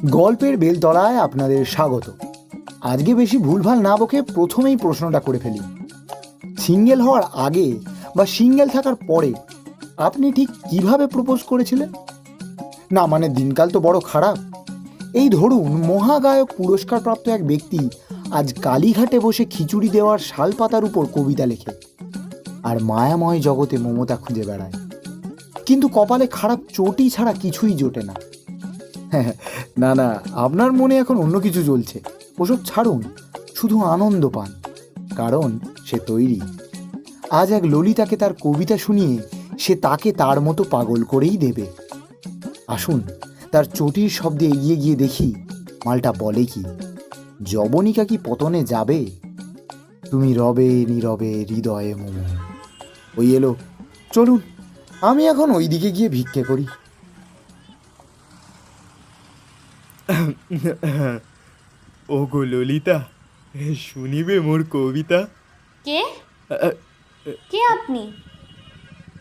গল্পের বেলতলায় আপনাদের স্বাগত। আজকে বেশি ভুলভাল না বকে প্রথমেই প্রশ্নটা করে ফেলি। সিঙ্গেল হওয়ার আগে বা সিঙ্গেল থাকার পরে আপনি ঠিক কিভাবে প্রপোজ করেছিলেন? না মানে দিনকাল তো বড় খারাপ। এই ধরুন মহাগায়ক পুরস্কারপ্রাপ্ত এক ব্যক্তি আজ কালীঘাটে বসে খিচুড়ি দেওয়ার শালপাতার উপর কবিতা লেখে আর মায়াময় জগতে মমতা খুঁজে বেড়ায়, কিন্তু কপালে খারাপ চোটই ছাড়া কিছুই জোটে না। না না, আপনার মনে এখন অন্য কিছু চলছে। ওসব ছাড়ুন, শুধু আনন্দ পান, কারণ সে তৈরি। আজ এক ললিতাকে তার কবিতা শুনিয়ে সে তাকে তার মতো পাগল করেই দেবে। আসুন তার চটির শব্দে এগিয়ে গিয়ে দেখি মালটা বলে কি। যবনিকা কি পতনে যাবে? তুমি রবে নীরবে হৃদয়ে মম। ওই এলো, চলুন আমি এখন ওই দিকে গিয়ে ভিক্ষে করি। ওগো ললিতা, শুনিবে মোর কবিতা? কে কে আপনি?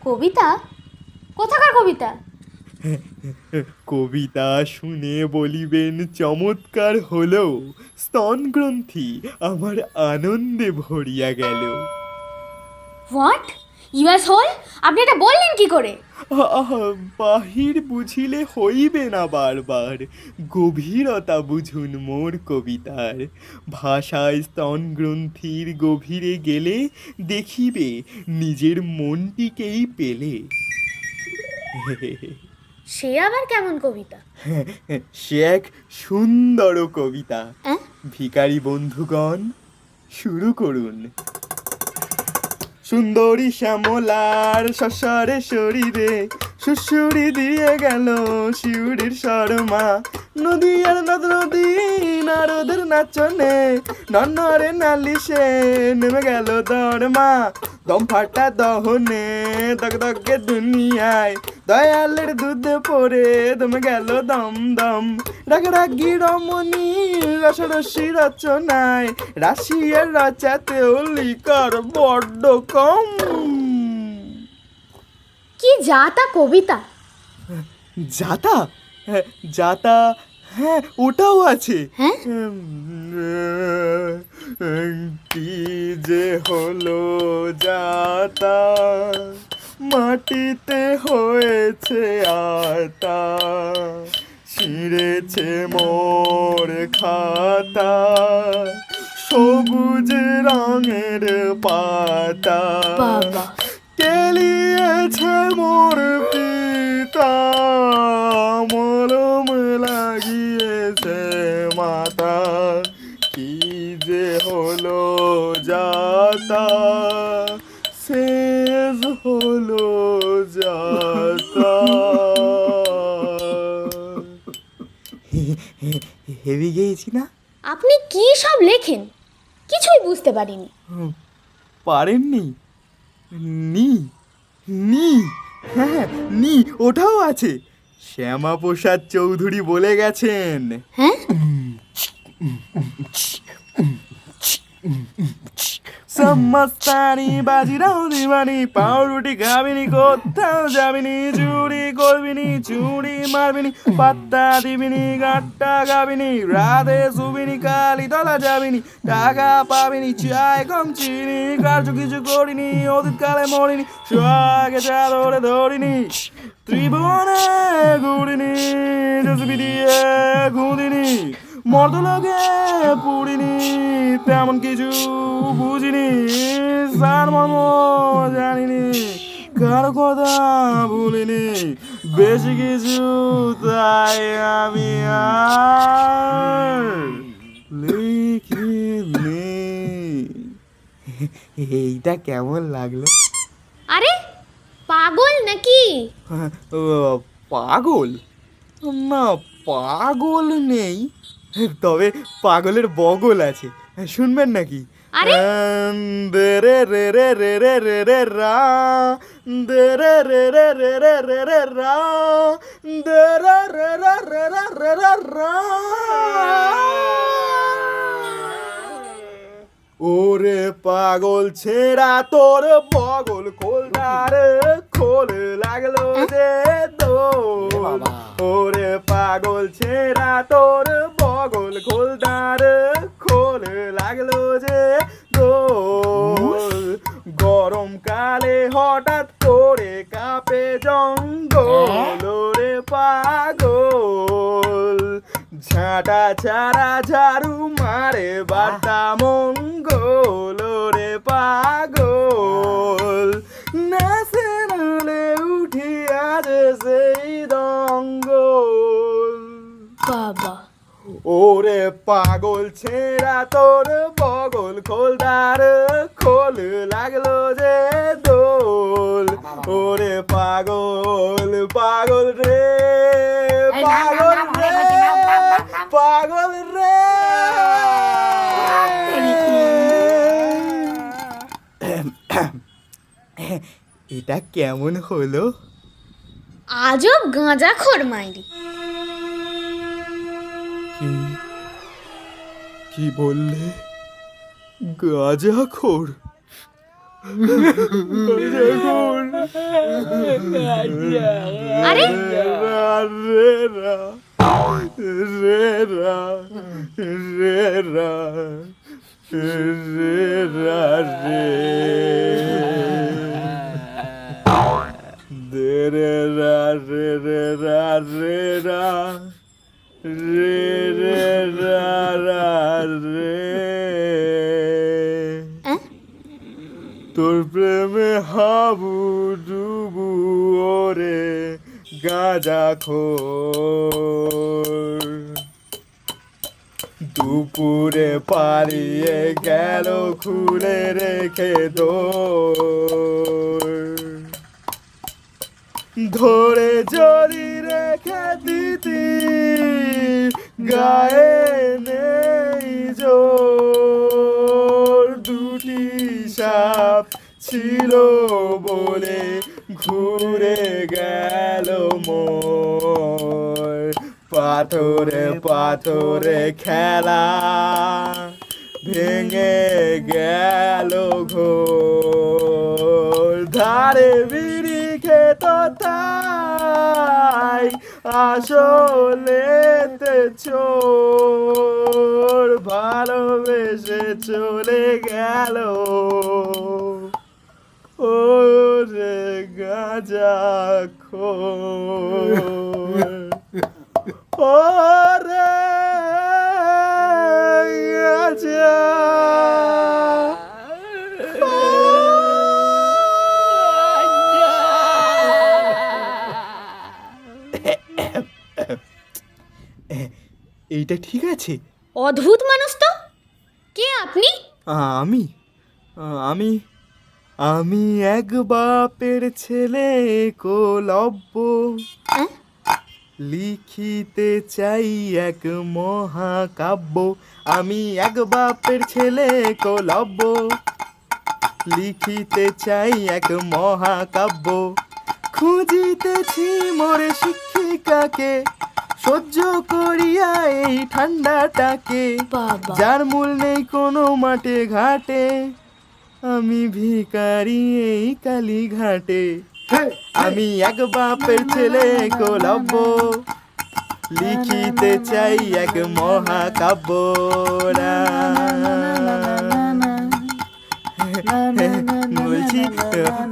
কবিতা? কোথাকার কবিতা? কবিতা শুনে বলিবেন চমৎকার হলো, স্তনগ্রন্থি আমার আনন্দে ভরিয়া গেল। হোয়াট ইউএস হোল? আপনি এটা বললেন কি করে? বাহির বুঝিলে হইবে না বারবার, গভীরতা বুঝুন মোর কবিতার। ভাষায় স্তনগ্রন্থির গভীরে গেলে দেখিবে নিজের মনটিকেই পেলে। সে আবার কেমন কবিতা? সে এক সুন্দর কবিতা। অ্যাঁ? ভিখারি বন্ধুগণ, শুরু করুন। সুন্দরী শ্যামলার শশারে শরীরে সুশুরি দিয়ে গেল শিউরির শর্মা। নদী আর নদ নদী নারদের নাচনে নন্নরে নালিশে নেমে গেল দরমা। দম ফাটা দহনে দগ দগে দুনিয়ায় দয়ালের দুধে পড়ে দমে গেল দম দম। রাগরাগি রমণী রসরসি রচনায় রাশিয়ার রচাতেও লিকার বড্ড কম। কি যাতা কবিতা! যাতা? যাতা, হ্যাঁ ওটাও আছে। হ্যাঁ? কি যে হলো যাতা, মাটিতে হয়েছে আতা, ছিঁড়েছে মোর খাতা, সবুজ রঙের পাতা, বাবা, কেলিয়েছে মোর পিতা, মলম লাগিয়েছে মাতা। কি যে হলো যাতা, শেষ হলো যাতা। হেভি গেয়েছি না? আপনি কি সব লেখেন কিছুই বুঝতে পারিনি। পারেননি? নি নি হ্যাঁ নি ওটাও আছে। শ্যামাপ্রসাদ চৌধুরী বলে গেছেন। হ্যাঁ? সমস্তানি বাজিরাও দিবানি, পাউরুটি খাবিনি, কোথাও যাবিনি, চুরি করবিনি, চুরি মারবিনি, পাত্তা দিবিনি, গাট্টা গাবিনি, রাধে শুবিনি, কালি তলা যাবিনি, টাকা পাবিনি, চায় কম চিনি, কার্য কিছু করিনি, অতীতকালে মরিনি, সোহাগে চাদরে ধরিনি, ত্রিভুবনে ঘুরিনি, জেসিবি দিয়ে ঘুরিনি, মর্দলোকে পুরিনি, তেমন কিছু বুঝিনি, সার মর্ম জানিনি, কারো কথা ভুলিনি, বেশি কিছু তাই আমি আর লিখিনি। এইটা কেমন লাগলো? আরে পাগল নাকি? পাগল না, পাগল নেই, তবে পাগলের বগল আছে। শুনবেন নাকি? আরে? দে রে রে রে রে রে রে রে রা, দে রে রে রে রে রে রে রে রা, দে রে রে রে রে রে রে রে রা। ওরে পাগল ছেঁড়া তোর বগল খোল রে খোল, লাগলো যে তো বাবা। ওরে পাগল ছেঁড়া তোর বগল খোলদার খোল লাগলো যে দোল গরমকালে হঠাৎ করে কাঁপে জঙ্গল ওরে পাগল ঝাঁটা ছাড়া ঝাড়ু মারে বার্তা মঙ্গল ওরে পাগল নাচে নালে উঠি আজ সেই দঙ্গল বাবা, ওরে পাগল ছেঁড়া তোর বগল খোলদার খোল লাগলো যে দোল ওরে পাগল পাগল রে পাগল রে পাগল রে এটা কেমন হলো? আজব গাঁজাখোর মাইরি। কি বললে? গাঁজাখোর? আরে রে রা রে রা রে রা রে রা রে দে রে রা রে রে রা রে রা রে রে রা রা রে তোর প্রেমে হাবু ডুবু ওরে গাঁজাখোর দুপুরে পালিয়ে গেল খুলে রেখে দোর ধরে জড়ি রেখে দিতি গায়ে নেই জোর দুটি সাপ ছিল বলে ঘুরে গেল মোর পাথরে পাথরে খেলা ভেঙে গেল ঘোর ধারে বিড়ি খেত তাই আসলেতে চোর ভালোবেসে চলে গেল ও রে গাঁজাখোর ও রে গাঁজা এইটা ঠিক আছে? অদ্ভুত মানুষ তো। কে আপনি? আমি আমি আমি এক বাপের ছেলে একলব্য হ্যাঁ? লিখিতে চাই এক মহাকাব্য আমি এক বাপের ছেলে একলব্য লিখিতে চাই এক মহাকাব্য খুঁজিতেছি মোরে শিক্ষিকাকে সহ্য করিয়া এই ঠান্ডাটাকে বাবা, যার মূল নেই কোনো মাঠে ঘাটে আমি ভিখারি এই কালীঘাটে আমি এক বাপের ছেলে একলব্য লিখিতে চাই এক মহাকাব্য বলছি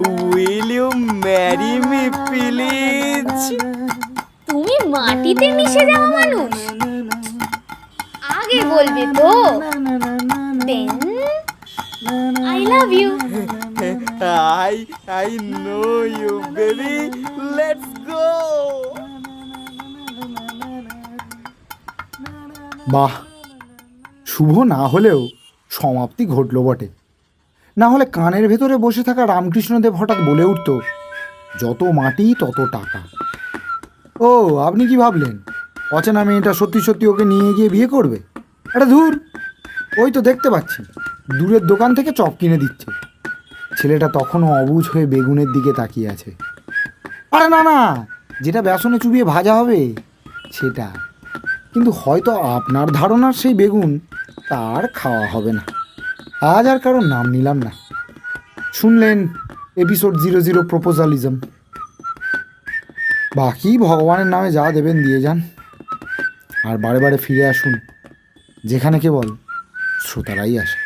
will you marry me please তুমি মাটিতে মিশে যাওয়া মানুষ। আগে বলবে তো। Then I love you. I know you, baby. Let's go. বাহ, শুভ না হলেও সমাপ্তি ঘটল বটে। না হলে কানের ভেতরে বসে থাকা রামকৃষ্ণদেব হঠাৎ বলে উঠত, যত মাটি তত টাকা। ও, আপনি কি ভাবলেন অচেনা মেয়েটা সত্যি সত্যি ওকে নিয়ে গিয়ে বিয়ে করবে? এটা ধুর, ওই তো দেখতে পাচ্ছি দূরের দোকান থেকে চপ কিনে দিচ্ছে। ছেলেটা তখনও অবুঝ হয়ে বেগুনের দিকে তাকিয়ে আছে। আরে না না, যেটা বেসনে চুবিয়ে ভাজা হবে সেটা। কিন্তু হয়তো আপনার ধারণার সেই বেগুন তার খাওয়া হবে না। আজ আর কারোর নাম নিলাম না। শুনলেন এপিসোড 00 প্রপোজালিজম। বাকি ভগবানের নামে যা দেবেন দিয়ে যান, আর বারে বারে ফিরে আসুন যেখানে কেবল শ্রোতারাই আসে।